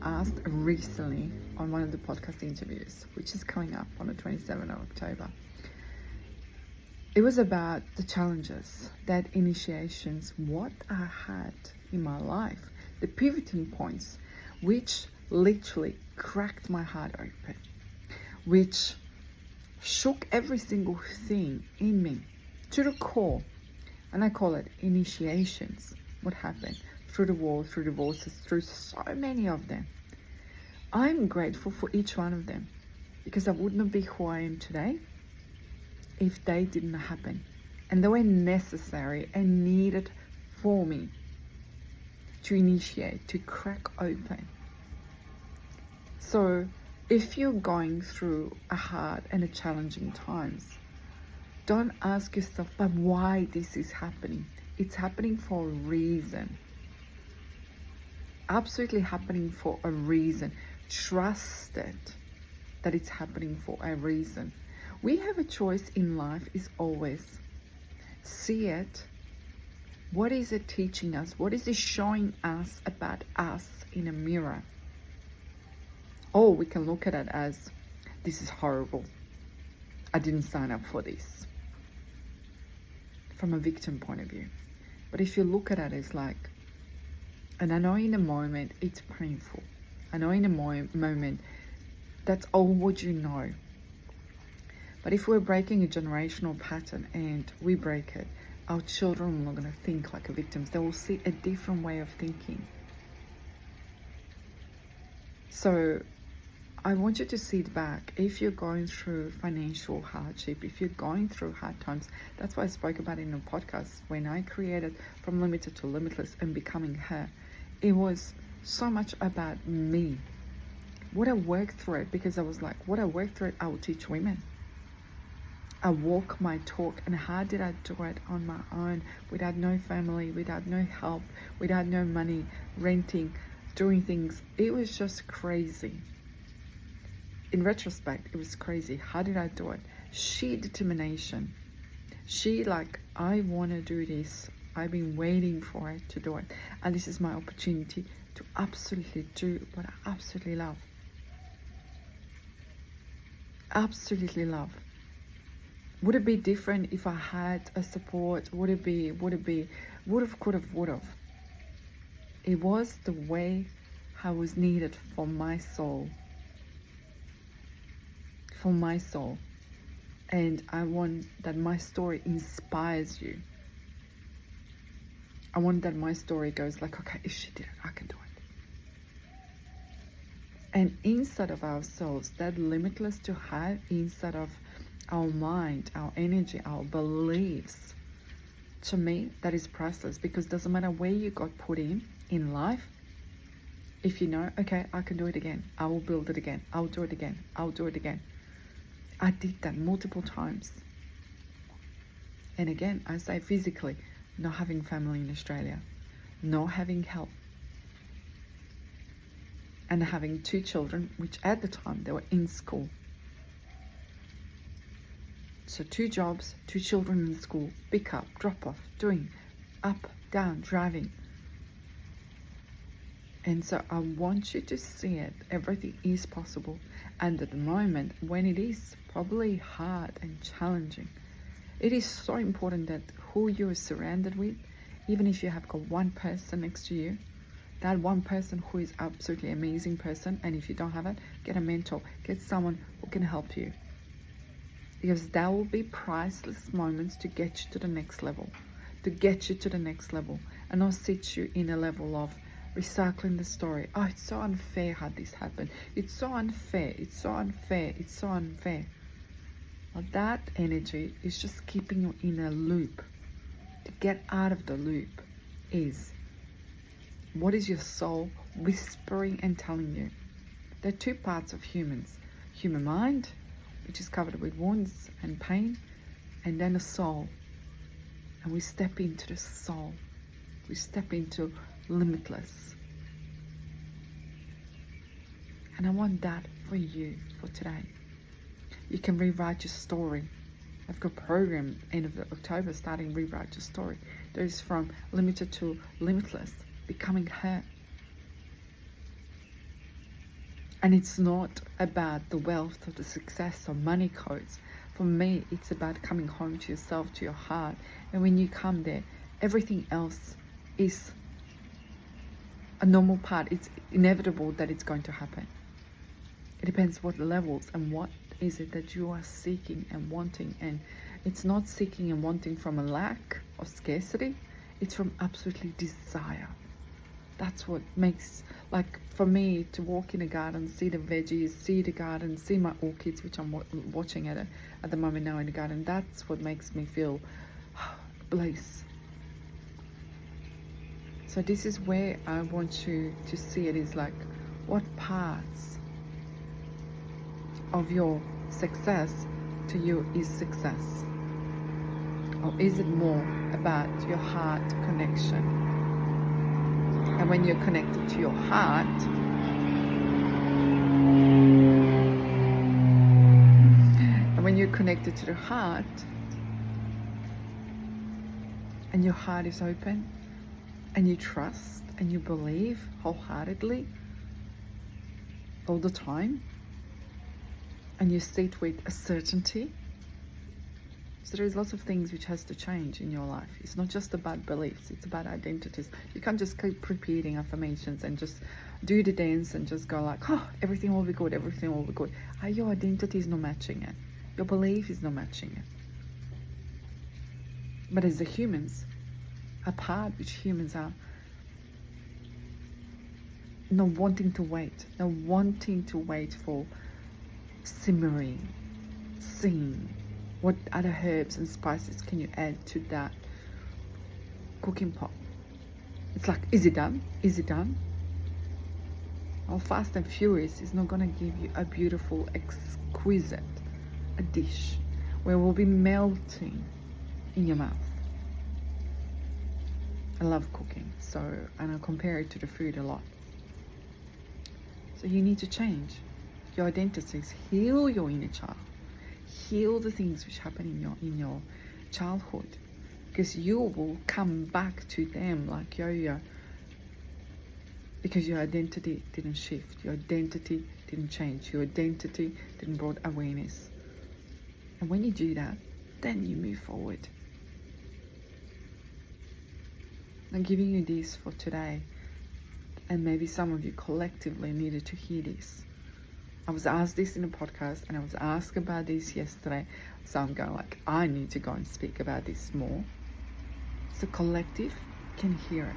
Asked recently on one of the podcast interviews, which is coming up on the 27th of October. It was about the challenges, that initiations, what I had in my life, the pivoting points, which literally cracked my heart open, which shook every single thing in me to the core. And I call it initiations. What happened through the war, through divorces, through so many of them. I'm grateful for each one of them because I would not be who I am today if they didn't happen. And they were necessary and needed for me to initiate, to crack open. So if you're going through a hard and a challenging times, don't ask yourself, but why this is happening? It's happening for a reason. Absolutely happening for a reason. Trust it that it's happening for a reason. We have a choice in life is always see it. What is it teaching us? What is it showing us about us in a mirror? Or we can look at it as, this is horrible. I didn't sign up for this. From a victim point of view. But if you look at it as like, and I know in a moment it's painful. I know in a moment that's all what you know. But if we're breaking a generational pattern and we break it, our children are not going to think like victims. They will see a different way of thinking. So I want you to sit back. If you're going through financial hardship, if you're going through hard times, that's why I spoke about it in a podcast when I created From Limited to Limitless and Becoming Her. It was so much about me. What I worked through it, because I was like, what I worked through it, I will teach women. I walk my talk. And how did I do it on my own, without no family, without no help, without no money, renting, doing things? It was just crazy. In retrospect, it was crazy. How did I do it? Sheer determination. I want to do this. I've been waiting for it to do it. And this is my opportunity to absolutely do what I absolutely love. Absolutely love. Would it be different if I had a support? Would it be, would have, could have, would have. It was the way I was needed for my soul. For my soul. And I want that my story inspires you. I want that my story goes like, okay, if she did it, I can do it. And inside of ourselves, that limitless to have inside of our mind, our energy, our beliefs, to me, that is priceless, because it doesn't matter where you got put in life. If you know, okay, I can do it again. I will build it again. I'll do it again. I'll do it again. I did that multiple times. And again, I say physically, not having family in Australia, not having help, and having 2 children, which at the time they were in school. So 2 jobs, 2 children in school, pick up, drop off, doing up, down, driving. And so I want you to see it. Everything is possible. And at the moment, when it is probably hard and challenging, it is so important that who you are surrounded with, even if you have got one person next to you, that one person who is absolutely amazing person, and if you don't have it, get a mentor, get someone who can help you. Because there will be priceless moments to get you to the next level, and not sit you in a level of recycling the story. Oh, it's so unfair how this happened. It's so unfair. Well, that energy is just keeping you in a loop. To get out of the loop is, what is your soul whispering and telling you? There are 2 parts of humans. Human mind, which is covered with wounds and pain, and then a soul. And we step into the soul. We step into limitless. And I want that for you for today. You can rewrite your story. I've got a program end of October starting Rewrite Your Story. That is from limited to limitless, becoming her. And it's not about the wealth or the success or money codes. For me, it's about coming home to yourself, to your heart. And when you come there, everything else is a normal part. It's inevitable that it's going to happen. It depends what levels and what is it that you are seeking and wanting. And it's not seeking and wanting from a lack of scarcity. It's from absolutely desire. That's what makes, like for me, to walk in a garden, see the veggies, see the garden, see my orchids, which I'm watching at the moment now in the garden. That's what makes me feel bliss. So this is where I want you to see it, is like, what parts of your success to you is success? Or is it more about your heart connection? And when you're connected to your heart, and your heart is open, and you trust and you believe wholeheartedly all the time, and you sit with a certainty. So there's lots of things which has to change in your life. It's not just about beliefs, it's about identities. You can't just keep repeating affirmations and just do the dance and just go like, oh, everything will be good, everything will be good. Your identity is not matching it. Your belief is not matching it. But as the humans, a part which humans are not wanting to wait for simmering, seeing. What other herbs and spices can you add to that cooking pot? It's like, is it done? Is it done? Well, Fast and Furious is not going to give you a beautiful, exquisite a dish where it will be melting in your mouth. I love cooking, and I compare it to the food a lot. So you need to change your identities, heal your inner child. Heal the things which happen in your childhood, because you will come back to them like yo-yo, because your identity didn't shift, your identity didn't change, your identity didn't brought awareness. And when you do that, then you move forward. I'm giving you this for today, and maybe some of you collectively needed to hear this. I was asked this in a podcast, and I was asked about this yesterday. So I'm going like, I need to go and speak about this more. So collective can hear it.